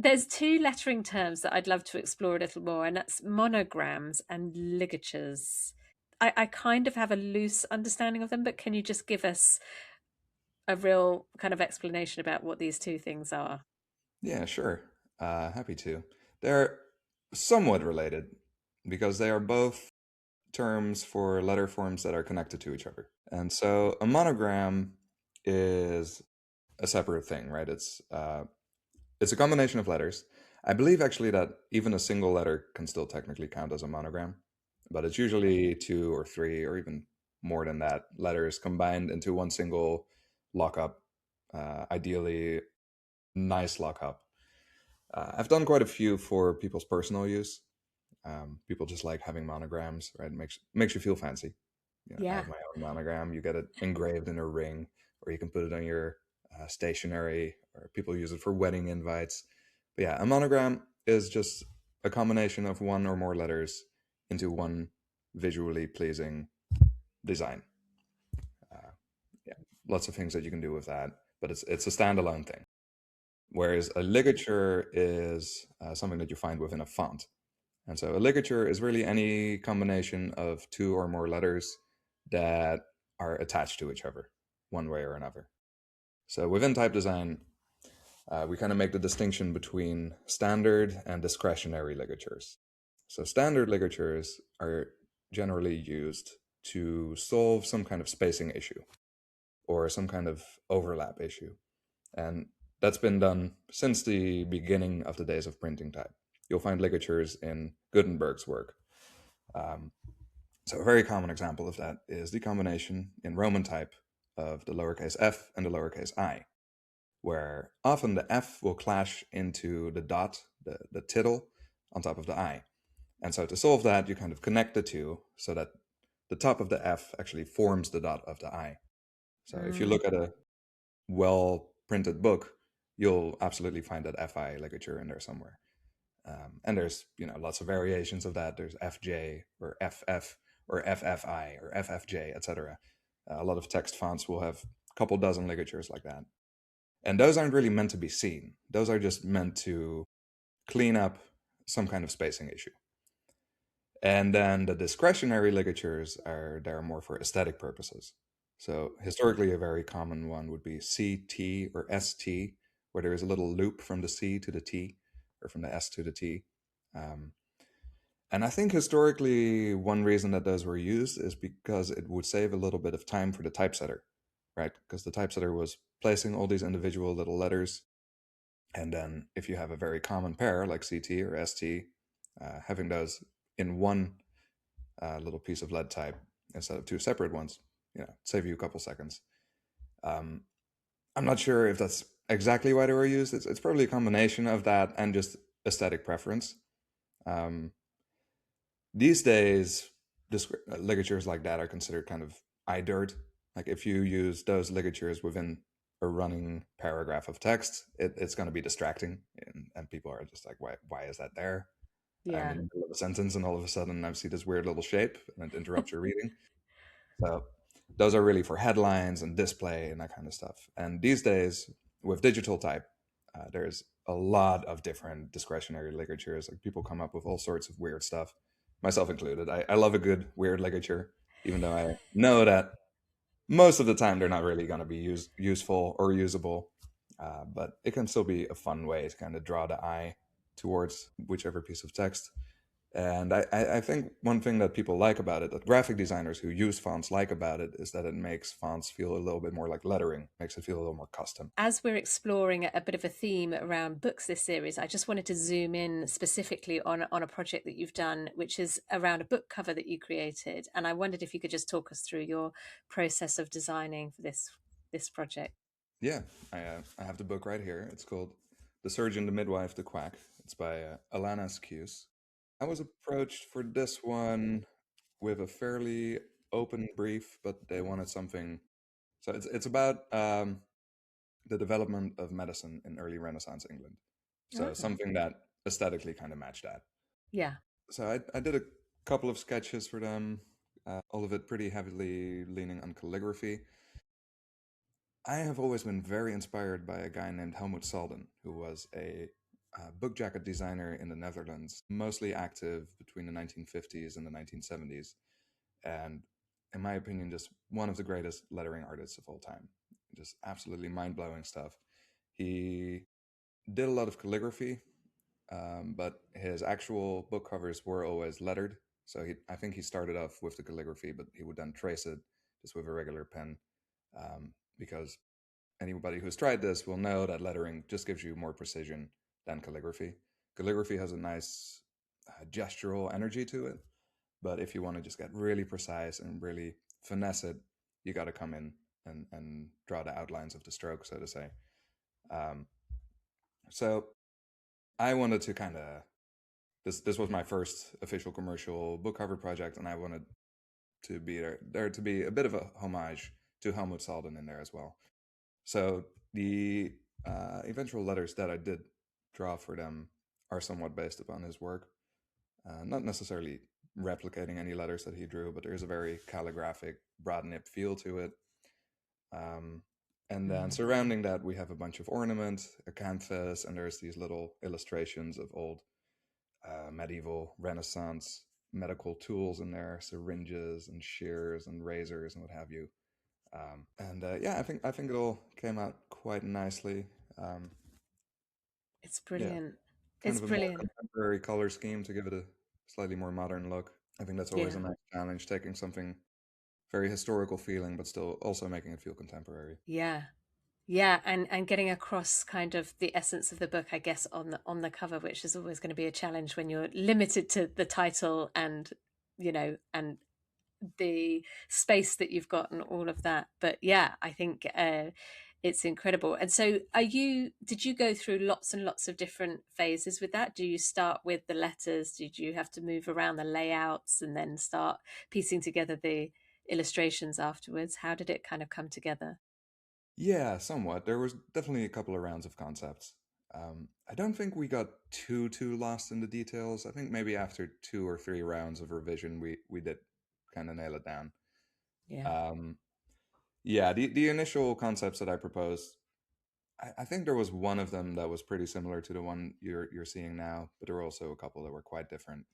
There's two lettering terms that I'd love to explore a little more, and that's monograms and ligatures. I kind of have a loose understanding of them, but can you just give us a real kind of explanation about what these two things are? Yeah, sure. Happy to. They're somewhat related because they are both terms for letter forms that are connected to each other. And so a monogram is a separate thing, right? It's a combination of letters. I believe actually that even a single letter can still technically count as a monogram, but it's usually two or three or even more than that letters combined into one single lockup, ideally nice lockup. I've done quite a few for people's personal use. People just like having monograms, right? Makes you feel fancy. I Yeah. have my own monogram. You get it engraved in a ring, or you can put it on your stationery, or people use it for wedding invites. But yeah, a monogram is just a combination of one or more letters into one visually pleasing design. Uh, yeah, lots of things that you can do with that, but it's a standalone thing. Whereas a ligature is something that you find within a font. And so a ligature is really any combination of two or more letters that are attached to each other, one way or another. So within type design, we kind of make the distinction between standard and discretionary ligatures. So standard ligatures are generally used to solve some kind of spacing issue or some kind of overlap issue. And that's been done since the beginning of the days of printing type. You'll find ligatures in Gutenberg's work. Um, so a very common example of that is the combination in Roman type of the lowercase f and the lowercase I, where often the f will clash into the dot, the tittle, on top of the I. And so to solve that, you kind of connect the two so that the top of the f actually forms the dot of the I. So if you Mm. look at a well printed book, you'll absolutely find that FI ligature in there somewhere. And there's lots of variations of that. There's FJ or FF or FFI or FFJ, etc. A lot of text fonts will have a couple dozen ligatures like that. And those aren't really meant to be seen. Those are just meant to clean up some kind of spacing issue. And then the discretionary ligatures are there more for aesthetic purposes. So historically, a very common one would be CT or ST, where there is a little loop from the C to the T, or from the S to the T. Um, and I think historically, one reason that those were used is because it would save a little bit of time for the typesetter, right? Because the typesetter was placing all these individual little letters. And then if you have a very common pair like CT or ST, having those in one little piece of lead type instead of two separate ones, save you a couple seconds. Um, I'm not sure if that's exactly why they were used. It's probably a combination of that and just aesthetic preference. Um, these days, ligatures like that are considered kind of eye dirt. Like if you use those ligatures within a running paragraph of text, it's going to be distracting, and people are just like, why is that there? I'm Yeah. in the middle of a sentence, and all of a sudden I see this weird little shape, and it interrupts your reading. So those are really for headlines and display and that kind of stuff. And these days, with digital type, there's a lot of different discretionary ligatures. Like people come up with all sorts of weird stuff, myself included. I love a good weird ligature, even though I know that most of the time they're not really going to be useful or usable. But it can still be a fun way to kind of draw the eye towards whichever piece of text. And I think one thing that people like about it, that graphic designers who use fonts like about it, is that it makes fonts feel a little bit more like lettering, makes it feel a little more custom. As we're exploring a bit of a theme around books this series, I just wanted to zoom in specifically on a project that you've done, which is around a book cover that you created. And I wondered if you could just talk us through your process of designing for this project. Yeah, I have the book right here. It's called The Surgeon, the Midwife, the Quack. It's by Alana Skuse. I was approached for this one with a fairly open brief, but they wanted something. So it's about the development of medicine in early Renaissance England. So Oh, something that aesthetically kind of matched that. yeah. So I did a couple of sketches for them, all of it pretty heavily leaning on calligraphy. I have always been very inspired by a guy named Helmut Salden, who was a book jacket designer in the Netherlands, mostly active between the 1950s and the 1970s, and in my opinion, just one of the greatest lettering artists of all time. Just absolutely mind blowing stuff. He did a lot of calligraphy, but his actual book covers were always lettered. So I think he started off with the calligraphy, but he would then trace it just with a regular pen, because anybody who's tried this will know that lettering just gives you more precision than calligraphy. Calligraphy has a nice gestural energy to it, but if you want to just get really precise and really finesse it, you got to come in and draw the outlines of the stroke, so to say. Um, so I wanted to kind of this was my first official commercial book cover project, and I wanted to be there to be a bit of a homage to Helmut Salden in there as well. So the eventual letters that I did draw for them are somewhat based upon his work, not necessarily replicating any letters that he drew, but there's a very calligraphic, broad nib feel to it. Um, and then Mm. surrounding that, we have a bunch of ornament, a canvas, and there's these little illustrations of old medieval Renaissance medical tools in there, syringes and shears and razors and what have you. And yeah, I think it all came out quite nicely. Um, It's yeah, brilliant. kind It's of a more brilliant. contemporary color scheme to give it a slightly more modern look. I think that's always a Yeah. nice challenge, taking something very historical feeling, but still also making it feel contemporary. Yeah. Yeah, and getting across kind of the essence of the book, I guess, on the cover, which is always going to be a challenge when you're limited to the title and and the space that you've got and all of that. But yeah, I think it's incredible. And so, did you go through lots and lots of different phases with that? Do you start with the letters? Did you have to move around the layouts and then start piecing together the illustrations afterwards? How did it kind of come together? Yeah, somewhat. There was definitely a couple of rounds of concepts. I don't think we got too lost in the details. I think maybe after 2 or 3 rounds of revision, we did kind of nail it down. Yeah. Um, yeah, the initial concepts that I proposed, I think there was one of them that was pretty similar to the one you're seeing now, but there were also a couple that were quite different.